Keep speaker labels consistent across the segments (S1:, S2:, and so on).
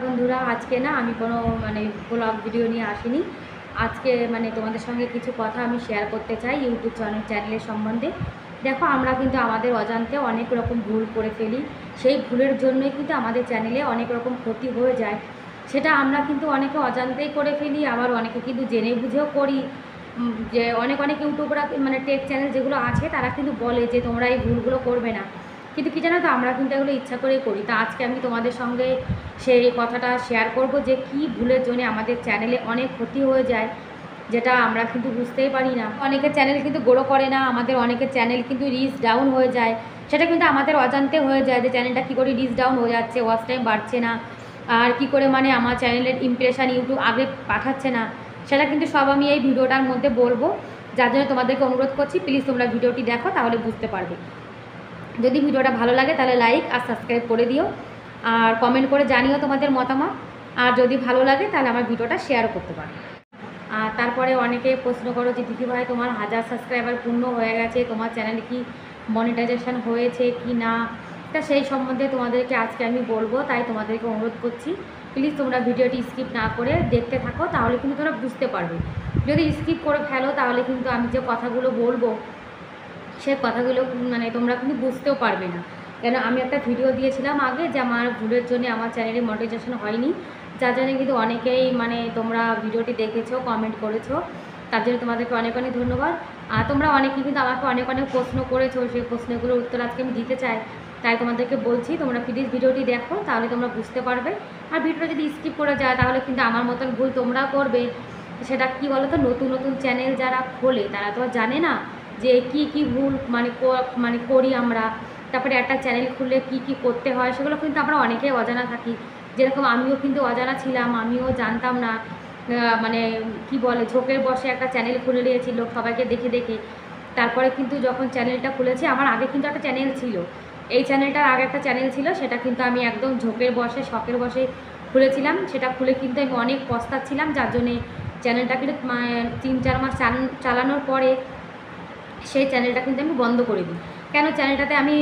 S1: বন্ধুরা, আজকে না আমি কোনো ব্লগ ভিডিও নিয়ে আসিনি। আজকে তোমাদের সঙ্গে কিছু কথা আমি শেয়ার করতে চাই ইউটিউব চ্যানেলের সম্বন্ধে। দেখো, আমরা কিন্তু আমাদের অজান্তে অনেক রকম ভুল করে ফেলি। সেই ভুলের জন্যই কিন্তু আমাদের চ্যানেলে অনেক রকম ক্ষতি হয়ে যায়। সেটা আমরা কিন্তু অনেকে অজান্তেই করে ফেলি, আবার অনেকে কিন্তু জেনে বুঝেও করি। যে অনেক অনেক ইউটিউবরা টেক চ্যানেল যেগুলো আছে তারা কিন্তু বলে যে তোমরা এই ভুলগুলো করবে না, কিন্তু কী জানো তো, আমরা কিন্তু এগুলো ইচ্ছা করেই করি। তা আজকে আমি তোমাদের সঙ্গে সেই কথাটা শেয়ার করব যে কী ভুলের জন্য আমাদের চ্যানেলে অনেক ক্ষতি হয়ে যায়, যেটা আমরা কিন্তু বুঝতেই পারি না। অনেকের চ্যানেল কিন্তু গ্রো করে না, আমাদের অনেকের চ্যানেল কিন্তু রিচ ডাউন হয়ে যায়। সেটা কিন্তু আমাদের অজান্তে হয়ে যায় যে চ্যানেলটা কী করে রিচ ডাউন হয়ে যাচ্ছে, ওয়াচ টাইম বাড়ছে না, আর কী করে আমার চ্যানেলের ইমপ্রেশন ইউটিউব আগে পাঠাচ্ছে না। সেটা কিন্তু সব আমি এই ভিডিওটার মধ্যে বলবো, যার জন্য তোমাদেরকে অনুরোধ করছি প্লিজ তোমরা ভিডিওটি দেখো, তাহলে বুঝতে পারবে। যদি ভিডিওটা ভালো লাগে তাহলে লাইক আর সাবস্ক্রাইব করে দিও, আর কমেন্ট করে জানিও তোমাদের মতামত। আর যদি ভালো লাগে তাহলে আমার ভিডিওটা শেয়ারও করতে পারো। আর তারপরে অনেকে প্রশ্ন করো যে দিদিভাই তোমার 1000 সাবস্ক্রাইবার পূর্ণ হয়ে গেছে, তোমার চ্যানেলে কি মনিটাইজেশন হয়েছে কি না, তা সেই সম্বন্ধে তোমাদেরকে আজকে আমি বলবো। তাই তোমাদেরকে অনুরোধ করছি প্লিজ তোমরা ভিডিওটি স্কিপ না করে দেখতে থাকো, তাহলে কিন্তু তোমরা বুঝতে পারবে। যদি স্কিপ করে ফেলো তাহলে কিন্তু আমি যে কথাগুলো বলবো সে কথাগুলো তোমরা কিন্তু বুঝতেও পারবে না। কেন আমি একটা ভিডিও দিয়েছিলাম আগে যে আমার ভুলের জন্য আমার চ্যানেলে মনিটাইজেশন হয়নি, যার জন্য কিন্তু অনেকেই তোমরা ভিডিওটি দেখেছো, কমেন্ট করেছো, তার জন্য তোমাদেরকে অনেক অনেক ধন্যবাদ। আর তোমরা অনেকেই কিন্তু আমাকে অনেক অনেক প্রশ্ন করেছো, সেই প্রশ্নগুলোর উত্তর আজকে আমি দিতে চাই। তাই তোমাদেরকে বলছি তোমরা প্লিজ ভিডিওটি দেখো, তাহলে তোমরা বুঝতে পারবে। আর ভিডিওটা যদি স্কিপ করে যায় তাহলে কিন্তু আমার মতন ভুল তোমরাও করবে। সেটা কি বলো তো, নতুন নতুন চ্যানেল যারা খোলে তারা তো আর জানে না যে কি কি ভুল করি আমরা। তারপরে একটা চ্যানেল খুললে কি কি করতে হয় সেগুলো কিন্তু আমরা অনেকেই অজানা থাকি। যেরকম আমিও কিন্তু অজানা ছিলাম, আমিও জানতাম না। কি বলে, ঝোঁকের বসে একটা চ্যানেল খুলে নিয়েছি লোক সবাইকে দেখে দেখে। তারপরে কিন্তু যখন চ্যানেলটা খুলেছি, আমার আগে কিন্তু একটা চ্যানেল ছিল, এই চ্যানেলটার আগে একটা চ্যানেল ছিল, সেটা কিন্তু আমি একদম ঝোঁকের বসে শখের বসে খুলেছিলাম। সেটা খুলে কিন্তু আমি অনেক পস্তাচ্ছিলাম, যার জন্যে চ্যানেলটা কিন্তু 3-4 মাস চালানোর পরে সেই চ্যানেলটা কিন্তু আমি বন্ধ করে দিই। কেন, চ্যানেলটাতে আমি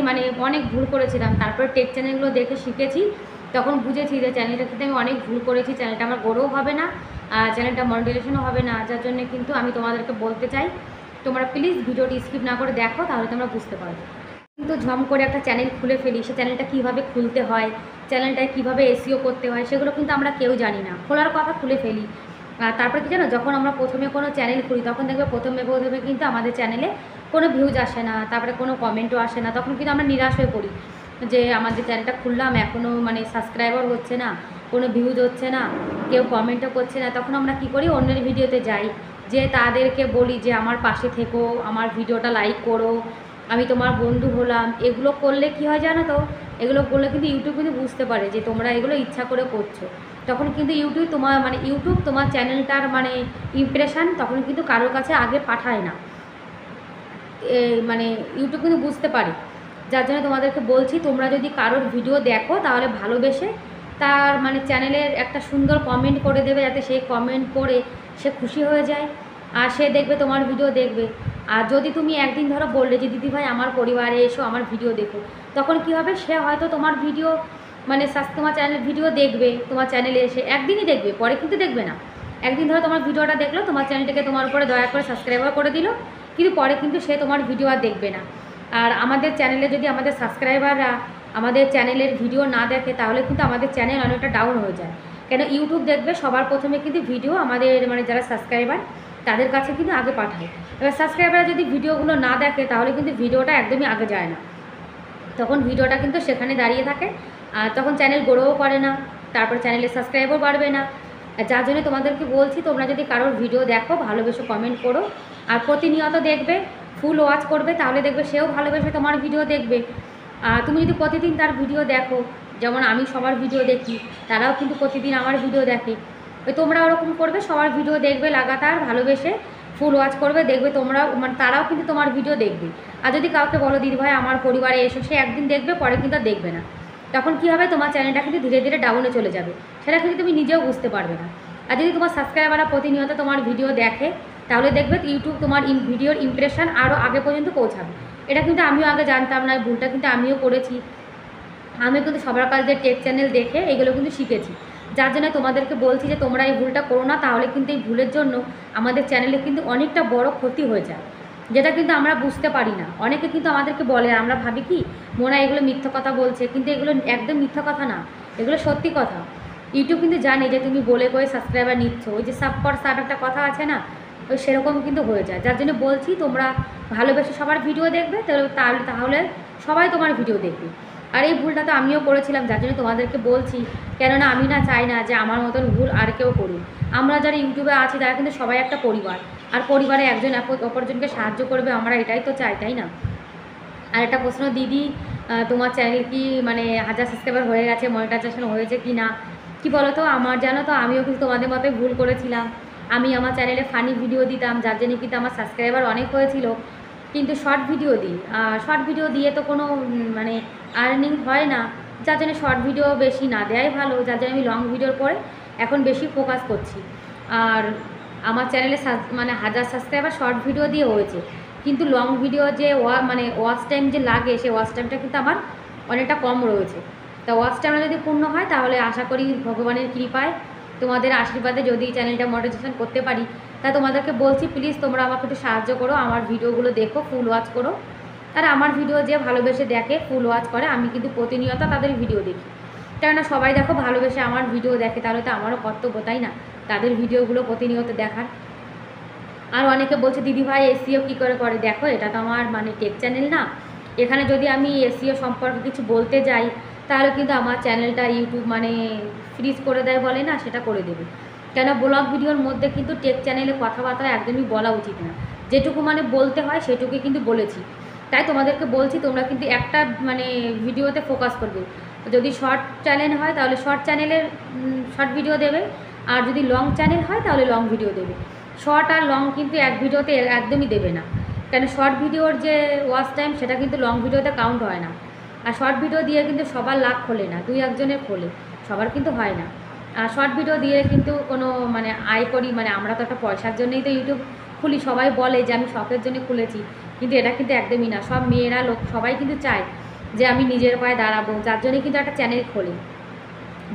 S1: অনেক ভুল করেছিলাম। তারপরে টেক চ্যানেলগুলো দেখে শিখেছি, তখন বুঝেছি যে চ্যানেলটা কিন্তু আমি অনেক ভুল করেছি, চ্যানেলটা আমার গ্রোও হবে না, চ্যানেলটা মনিটাইজেশনও হবে না। যার জন্য কিন্তু আমি তোমাদেরকে বলতে চাই তোমরা প্লিজ ভিডিওটি স্কিপ না করে দেখো, তাহলে তোমরা বুঝতে পারবে। কিন্তু ঝম করে একটা চ্যানেল খুলে ফেলি, সে চ্যানেলটা কীভাবে খুলতে হয়, চ্যানেলটায় কীভাবে এসইও করতে হয় সেগুলো কিন্তু আমরা কেউ জানি না, খোলার কথা খুলে ফেলি। তারপরে কি জানো, যখন আমরা প্রথমে কোনো চ্যানেল খুলি তখন দেখবে প্রথমে কিন্তু আমাদের চ্যানেলে কোনো ভিউজ আসে না, তারপরে কোনো কমেন্টও আসে না। তখন কিন্তু আমরা নিরাশ হয়ে পড়ি যে আমাদের চ্যানেলটা খুললাম, এখনও সাবস্ক্রাইবার হচ্ছে না, কোনো ভিউজ হচ্ছে না, কেউ কমেন্টও করছে না। তখন আমরা কি করি, অন্যের ভিডিওতে যাই, যে তাদেরকে বলি যে আমার পাশে থেকো, আমার ভিডিওটা লাইক করো, আমি তোমার বন্ধু হলাম। এগুলো করলে কি হয় জানো তো, এগুলো করলে কিন্তু ইউটিউব কিন্তু বুঝতে পারে যে তোমরা এগুলো ইচ্ছা করে করছো। তখন কিন্তু ইউটিউব তোমার চ্যানেলটার ইমপ্রেশন তখন কিন্তু কারোর কাছে আগে পাঠায় না। ইউটিউব কিন্তু বুঝতে পারে। যার জন্য তোমাদেরকে বলছি, তোমরা যদি কারোর ভিডিও দেখো তাহলে ভালোবেসে তার চ্যানেলের একটা সুন্দর কমেন্ট করে দেবে, যাতে সেই কমেন্ট করে সে খুশি হয়ে যায় আর সে দেখবে তোমার ভিডিও দেখবে। আর যদি তুমি একদিন ধরো বললে যে দিদিভাই আমার পরিবারে এসো, আমার ভিডিও দেখো, তখন কি হবে, সে হয়তো তোমার ভিডিও তোমার চ্যানেল ভিডিও দেখবে, তোমার চ্যানেলে এসে একদিনই দেখবে, পরে কিন্তু দেখবে না। একদিন ধরো তোমার ভিডিওটা দেখলো, তোমার চ্যানেলটাকে তোমার উপরে দয়া করে সাবস্ক্রাইবার করে দিল, কিন্তু পরে কিন্তু সে তোমার ভিডিও আর দেখবে না। আর আমাদের চ্যানেলে যদি আমাদের সাবস্ক্রাইবাররা আমাদের চ্যানেলের ভিডিও না দেখে তাহলে কিন্তু আমাদের চ্যানেল অনেকটা ডাউন হয়ে যায়। কেন, ইউটিউব দেখবে সবার প্রথমে কিন্তু ভিডিও আমাদের যারা সাবস্ক্রাইবার তাদের কাছে কিন্তু আগে পাঠায়। এবার সাবস্ক্রাইবাররা যদি ভিডিওগুলো না দেখে তাহলে কিন্তু ভিডিওটা একদমই আগে যায় না, তখন ভিডিওটা কিন্তু সেখানে দাঁড়িয়ে থাকে, আর তখন চ্যানেল গ্রোও করে না, তারপর চ্যানেলের সাবস্ক্রাইবও বাড়বে না। যার জন্য তোমাদেরকে বলছি, তোমরা যদি কারোর ভিডিও দেখো ভালোবেসে কমেন্ট করো, আর প্রতিনিয়ত দেখবে, ফুল ওয়াচ করবে, তাহলে দেখবে সেও ভালোবেসে তোমার ভিডিও দেখবে। আর তুমি যদি প্রতিদিন তার ভিডিও দেখো, যেমন আমি সবার ভিডিও দেখি, তারাও কিন্তু প্রতিদিন আমার ভিডিও দেখে, ওই তোমরা ওরকম করবে, সবার ভিডিও দেখবে লাগাতার ভালোবেসে, ফুল ওয়াচ করবে, দেখবে তোমরাও তারাও কিন্তু তোমার ভিডিও দেখবে। আর যদি কাউকে বলো দিদিভাই আমার পরিবারে এসো, সে একদিন দেখবে, পরে কিন্তু আর দেখবে না। তখন কি হবে, তোমার চ্যানেলটা কিন্তু ধীরে ধীরে ডাউনে চলে যাবে, সেটা কিন্তু তুমি নিজেও বুঝতে পারবে না। আর যদি তোমার সাবস্ক্রাইবাররা প্রতিনিয়ত তোমার ভিডিও দেখে, তাহলে দেখবে ইউটিউব তোমার ভিডিওর ইমপ্রেশন আরও আগে পর্যন্ত পৌঁছাবে। এটা কিন্তু আমিও আগে জানতাম না, ভুলটা কিন্তু আমিও করেছি। আমিও কিন্তু সবার কাছে টেক চ্যানেল দেখে এগুলো কিন্তু শিখেছি। যার জন্য তোমাদেরকে বলছি যে তোমরা এই ভুলটা করো না, তাহলে কিন্তু এই ভুলের জন্য আমাদের চ্যানেলে কিন্তু অনেকটা বড় ক্ষতি হয়ে যায়, যেটা কিন্তু আমরা বুঝতে পারি না। অনেকে কিন্তু আমাদেরকে বলে, আমরা ভাবি কি মোনা এগুলো মিথ্যা কথা বলছে, কিন্তু এগুলো একদম মিথ্যা কথা না, এগুলো সত্যি কথা। ইউটিউব কিন্তু জানে যে তুমি বলে করে সাবস্ক্রাইবার নিচ্ছ, ওই যে সাব পর সাব একটা কথা আছে না, ওই সেরকম কিন্তু হয়ে যায়। যার জন্য বলছি তোমরা ভালোবেসে সবার ভিডিও দেখবে, তাহলে সবাই তোমার ভিডিও দেখবে। আর এই ভুলটা তো আমিও করেছিলাম, যার জন্য তোমাদেরকে বলছি, কেননা আমি না চাই না যে আমার মতন ভুল আর কেউ করুন। আমরা যারা ইউটিউবে আছি তারা কিন্তু সবাই একটা পরিবার, আর পরিবারে একজন অপরজনকে সাহায্য করবে, আমরা এটাই তো চাই, তাই না? আর একটা প্রশ্ন, দিদি তোমার চ্যানেল কি মানে 1000 সাবস্ক্রাইবার হয়ে গেছে, মনিটাইজেশন হয়েছে কি না? কি বলো তো, আমার জানো তো আমিও কিন্তু তোমাদের মতোই ভুল করেছিলাম। আমি আমার চ্যানেলে ফানি ভিডিও দিতাম, যার জন্য কিন্তু আমার সাবস্ক্রাইবার অনেক হয়েছিল, কিন্তু শর্ট ভিডিও দিই, শর্ট ভিডিও দিয়ে তো কোনো মানে আর্নিং হয় না, যার জন্য শর্ট ভিডিও বেশি না দেওয়াই ভালো। যার জন্য আমি লং ভিডিওর পরে এখন বেশি ফোকাস করছি। আর আমার চ্যানেলে মানে 1000 সাবস্ক্রাইবার শর্ট ভিডিও দিয়ে হয়েছে, কিন্তু লং ভিডিও যে মানে ওয়াচ টাইম যে লাগে, সেই ওয়াচ টাইমটা কিন্তু আমার অনেকটা কম রয়েছে। তা ওয়াচ টাইমটা যদি পূর্ণ হয়, তাহলে আশা করি ভগবানের কৃপায়, তোমাদের আশীর্বাদে যদি চ্যানেলটা মনিটাইজেশন করতে পারি, তা তোমাদেরকে বলছি প্লিজ তোমরা আমাকে একটু সাহায্য করো, আমার ভিডিওগুলো দেখো, ফুল ওয়াচ করো। আর আমার ভিডিও যে ভালোবেসে দেখে, ফুল ওয়াচ করে, আমি কিন্তু প্রতিনিয়ত তাদের ভিডিও দেখি, কেননা সবাই দেখো ভালোবেসে আমার ভিডিও দেখে, তাহলে তো আমারও কর্তব্য, তাই না, তাদের ভিডিওগুলো প্রতিনিয়ত দেখার। আর অনেকে বলছে দিদি ভাই এসইও কী করে করে, দেখো এটা তো আমার মানে টেক চ্যানেল না, এখানে যদি আমি এসইও সম্পর্কে কিছু বলতে যাই, তাহলে কিন্তু আমার চ্যানেলটা ইউটিউব মানে ফ্রিজ করে দেয় বলে না, সেটা করে দেবে। কেন ব্লগ ভিডিওর মধ্যে কিন্তু টেক চ্যানেলে কথাবার্তা একদমই বলা উচিত না, যেটুকু মানে বলতে হয় সেটুকুই কিন্তু বলেছি। তাই তোমাদেরকে বলছি তোমরা কিন্তু একটা মানে ভিডিওতে ফোকাস করবে। যদি শর্ট চ্যানেল হয় তাহলে শর্ট চ্যানেলের শর্ট ভিডিও দেবে, আর যদি লং চ্যানেল হয় তাহলে লং ভিডিও দেবে। শর্ট আর লং কিন্তু এক ভিডিওতে একদমই দেবে না, কেন শর্ট ভিডিওর যে ওয়াচ টাইম সেটা কিন্তু লং ভিডিওতে কাউন্ট হয় না। আর শর্ট ভিডিও দিয়ে কিন্তু সবার লাভ খোলে না, 2-1 জনের খোলে, সবার কিন্তু হয় না। আর শর্ট ভিডিও দিয়ে কিন্তু কোনো মানে আয় করি, মানে আমরা তো একটা পয়সার জন্যই তো ইউটিউব খুলি, সবাই বলে যে আমি শখের জন্য খুলেছি, কিন্তু এটা কিন্তু একদমই না। সব মেয়েরা লোক সবাই কিন্তু চায় যে আমি নিজের পায়ে দাঁড়াবো, যার জন্যই কিন্তু একটা চ্যানেল খোলে,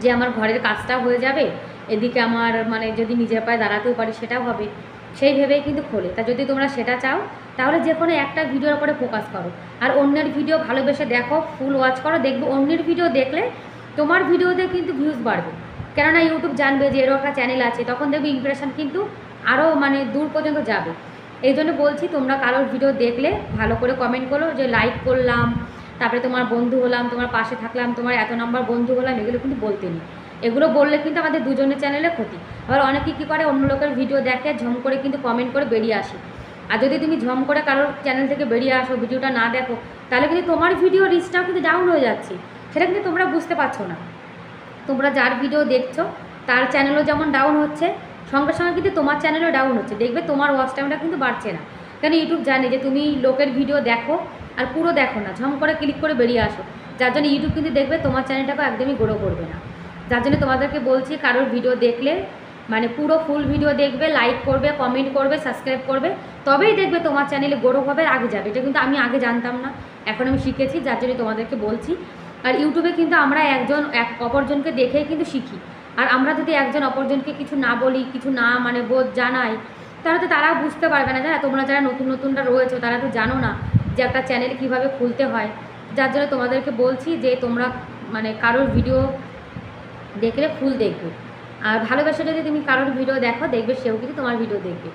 S1: যে আমার ঘরের কাজটা হয়ে যাবে, এদিকে আমার মানে যদি নিজের পায়ে দাঁড়াতেও পারি সেটাও হবে, সেই ভেবেই কিন্তু খোলে। তা যদি তোমরা সেটা চাও, তাহলে যে কোনো একটা ভিডিওর উপরে ফোকাস করো, আর অন্যের ভিডিও ভালোবেসে দেখো, ফুল ওয়াচ করো, দেখবে অন্যের ভিডিও দেখলে তোমার ভিডিওতে কিন্তু ভিউজ বাড়বে, কেননা ইউটিউব জানবে যে এরও একটা চ্যানেল আছে, তখন দেখবে ইমপ্রেশন কিন্তু আরও মানে দূর পর্যন্ত যাবে। এই জন্য বলছি তোমরা কারোর ভিডিও দেখলে ভালো করে কমেন্ট করো, যে লাইক করলাম, তারপরে তোমার বন্ধু হলাম, তোমার পাশে থাকলাম, তোমার এত নম্বর বন্ধু হলাম, এগুলো কিন্তু বলতে নেই। এগুলো বললে কিন্তু আমাদের দুজনের চ্যানেলে ক্ষতি। আবার অনেকে কী করে, অন্য লোকের ভিডিও দেখে ঝম করে কিন্তু কমেন্ট করে বেরিয়ে আসে। আর যদি তুমি ঝম করে কারোর চ্যানেল থেকে বেরিয়ে আসো, ভিডিওটা না দেখো, তাহলে কিন্তু তোমার ভিডিও রিচটাও কিন্তু ডাউন হয়ে যাচ্ছে, সেটা কিন্তু তোমরা বুঝতে পারছো না। তোমরা যার ভিডিও দেখছো তার চ্যানেলও যেমন ডাউন হচ্ছে, সঙ্গে সঙ্গে কিন্তু তোমার চ্যানেলও ডাউন হচ্ছে, দেখবে তোমার ওয়াচ টাইমটা কিন্তু বাড়ছে না। কেন ইউটিউব জানে যে তুমি লোকের ভিডিও দেখো আর পুরো দেখো না, ঝম করে ক্লিক করে বেরিয়ে আসো, যার জন্য ইউটিউব কিন্তু দেখবে তোমার চ্যানেলটাকে একদমই গ্রো করবে না। যার জন্য তোমাদেরকে বলছি কারোর ভিডিও দেখলে মানে পুরো ফুল ভিডিও দেখবে, লাইক করবে, কমেন্ট করবে, সাবস্ক্রাইব করবে, তবেই দেখবে তোমার চ্যানেলে গ্রো হবে, আগে যাবে। এটা কিন্তু আমি আগে জানতাম না, এখন আমি শিখেছি, যার জন্য তোমাদেরকে বলছি। আর ইউটিউবে কিন্তু আমরা একজন অপরজনকে দেখেই কিন্তু শিখি, আর আমরা যদি একজন অপরজনকে কিছু না বলি, কিছু না মানে বোধ জানাই, তাহলে তো তারা বুঝতে পারবে না। জানা, তোমরা যারা নতুন নতুনরা রয়েছো তারা তো জানো না যে একটা চ্যানেল কীভাবে খুলতে হয়। যার জন্য তোমাদেরকে বলছি যে তোমরা মানে কারোর ভিডিও দেখলে ফুল দেখবে, আর ভালোবাসা যদি তুমি কারোর ভিডিও দেখো, দেখবে সেও কিন্তু তোমার ভিডিও দেখবে।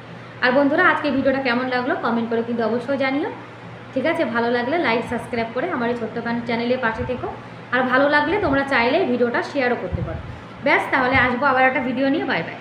S1: আর বন্ধুরা, আজকে ভিডিওটা কেমন লাগলো কমেন্ট করে কিন্তু অবশ্যই জানিও, ঠিক আছে? ভালো লাগলে লাইক সাবস্ক্রাইব করে আমার এই ছোট্ট চ্যানেলের পাশে থেকো, আর ভালো লাগলে তোমরা চাইলে ভিডিওটা শেয়ারও করতে পারো। ব্যাস, তাহলে আসবো আবার একটা ভিডিও নিয়ে। Bye bye.